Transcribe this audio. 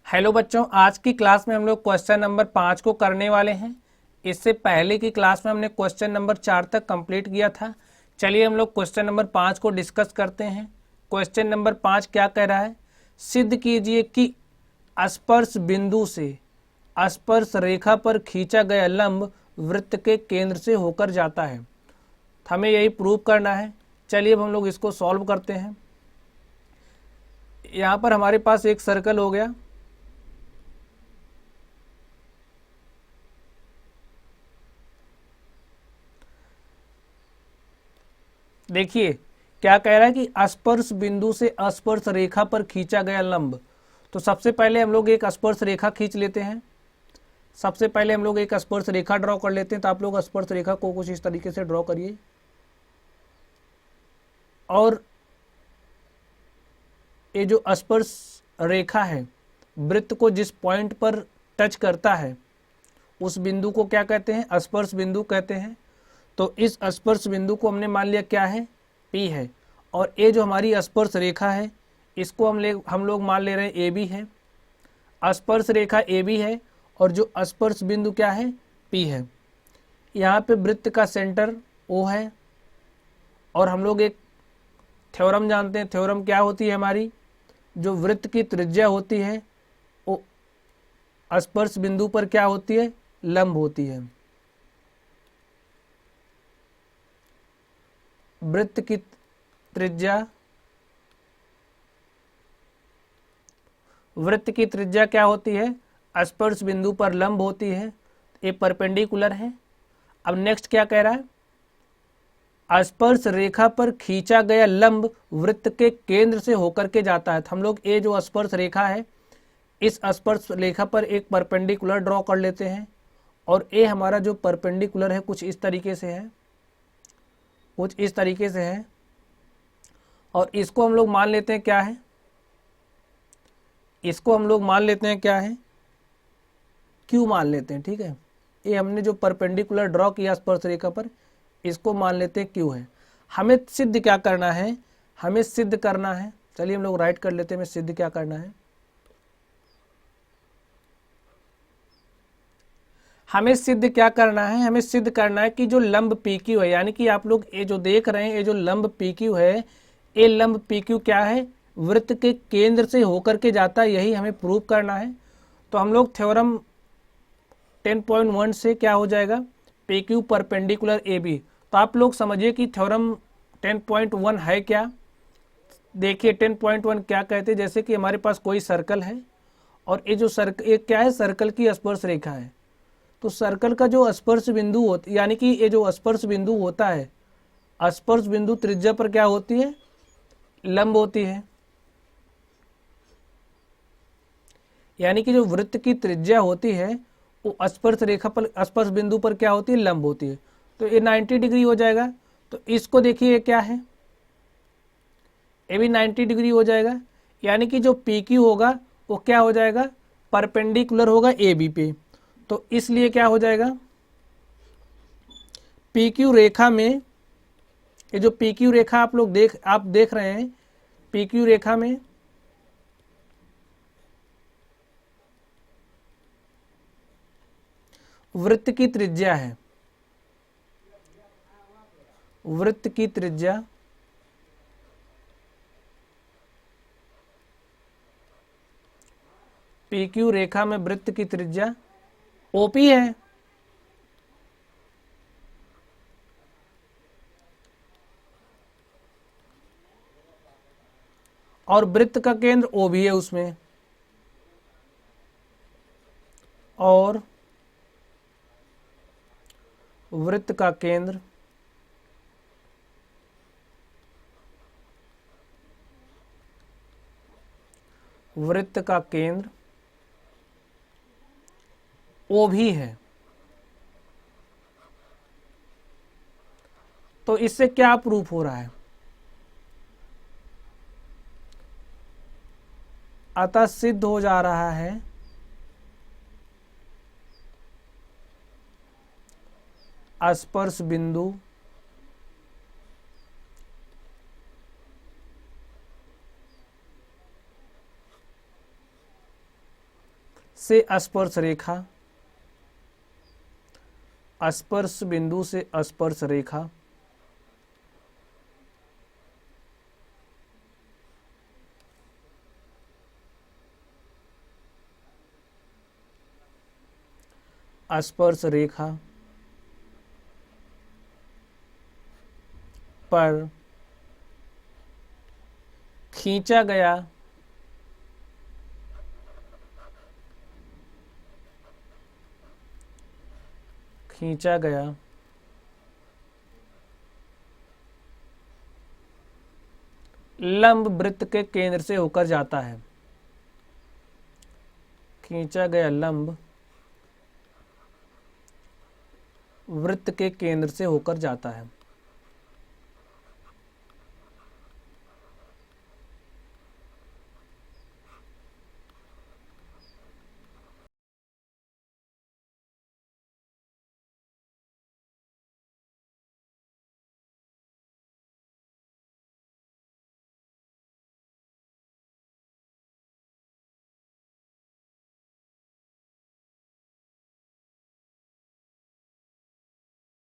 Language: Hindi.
हेलो बच्चों, आज की क्लास में हम लोग क्वेश्चन नंबर 5 को करने वाले हैं। इससे पहले की क्लास में हमने क्वेश्चन नंबर 4 तक कंप्लीट किया था। चलिए हम लोग क्वेश्चन नंबर 5 को डिस्कस करते हैं। क्वेश्चन नंबर 5 क्या कह रहा है? सिद्ध कीजिए कि स्पर्श बिंदु से स्पर्श रेखा पर खींचा गया लंब वृत्त के केंद्र से होकर जाता है। हमें यही प्रूव करना है। चलिए अब हम लोग इसको सॉल्व करते हैं। यहाँ पर हमारे पास एक सर्कल हो गया। देखिए क्या कह रहा है कि स्पर्श बिंदु से स्पर्श रेखा पर खींचा गया लंब। तो सबसे पहले हम लोग एक स्पर्श रेखा खींच लेते हैं। सबसे पहले हम लोग एक स्पर्श रेखा ड्रॉ कर लेते हैं। तो आप लोग स्पर्श रेखा को कुछ इस तरीके से ड्रॉ करिए और ये जो स्पर्श रेखा है वृत्त को जिस पॉइंट पर टच करता है उस बिंदु को क्या कहते हैं? स्पर्श बिंदु कहते हैं। तो इस स्पर्श बिंदु को हमने मान लिया क्या है? P है। और ये जो हमारी स्पर्श रेखा है इसको हम लोग मान ले रहे हैं AB है। स्पर्श रेखा AB है और जो स्पर्श बिंदु क्या है? P है। यहाँ पे वृत्त का सेंटर O है। और हम लोग एक थ्योरम जानते हैं। थ्योरम क्या होती है हमारी? जो वृत्त की त्रिज्या होती है वो स्पर्श बिंदु पर क्या होती है? लंब होती है। वृत्त की त्रिज्या क्या होती है? स्पर्श बिंदु पर लंब होती है। ये परपेंडिकुलर है। अब नेक्स्ट क्या कह रहा है? स्पर्श रेखा पर खींचा गया लंब वृत्त के केंद्र से होकर के जाता है। तो हम लोग ये जो स्पर्श रेखा है इस स्पर्श रेखा पर एक परपेंडिकुलर ड्रॉ कर लेते हैं। और ये हमारा जो परपेंडिकुलर है कुछ इस तरीके से है, कुछ इस तरीके से है। और इसको हम लोग मान लेते हैं क्या है? इसको हम लोग मान लेते हैं क्या है? Q मान लेते हैं। ठीक है, ये हमने जो परपेंडिकुलर ड्रॉ किया स्पर्श रेखा पर इसको मान लेते हैं Q है। हमें सिद्ध क्या करना है? हमें सिद्ध करना है, चलिए हम लोग राइट कर लेते हैं। हमें सिद्ध क्या करना है? हमें सिद्ध क्या करना है? हमें सिद्ध करना है कि जो लंब PQ है, यानी कि आप लोग ये जो देख रहे हैं ये जो लंब PQ है, ये लंब PQ क्या है? वृत्त के केंद्र से होकर के जाता है। यही हमें प्रूव करना है। तो हम लोग थ्योरम 10.1 से क्या हो जाएगा? PQ perpendicular AB। तो आप लोग समझिए कि थ्योरम 10.1 है क्या। देखिए 10.1 क्या कहते हैं? जैसे कि हमारे पास कोई सर्कल है और ये जो सर्कल एक क्या है? सर्कल की स्पर्श रेखा है। तो सर्कल का जो स्पर्श बिंदु होता यानी कि ये जो स्पर्श बिंदु होता है, स्पर्श बिंदु त्रिज्या पर क्या होती है? लंब होती है। यानी कि जो वृत्त की त्रिज्या होती है वो स्पर्श रेखा पर स्पर्श बिंदु पर क्या होती है? लंब होती है। तो ये 90 डिग्री हो जाएगा। तो इसको देखिए ये क्या है? ये भी 90 डिग्री हो जाएगा। यानी कि जो PQ होगा वो क्या हो जाएगा? परपेंडिकुलर होगा AB पे। तो इसलिए क्या हो जाएगा? PQ रेखा में ये जो PQ रेखा आप देख रहे हैं, PQ रेखा में वृत्त की त्रिज्या है। वृत्त की त्रिज्या PQ रेखा में वृत्त की त्रिज्या OP है। और वृत्त का केंद्र O भी है उसमें। और वृत्त का केंद्र O भी है। तो इससे क्या प्रूफ हो रहा है? अतः सिद्ध हो जा रहा है स्पर्श बिंदु से स्पर्श रेखा, स्पर्श बिंदु से स्पर्श रेखा, स्पर्श रेखा पर खींचा गया लंब वृत्त के केंद्र से होकर जाता है। खींचा गया लंब वृत्त के केंद्र से होकर जाता है।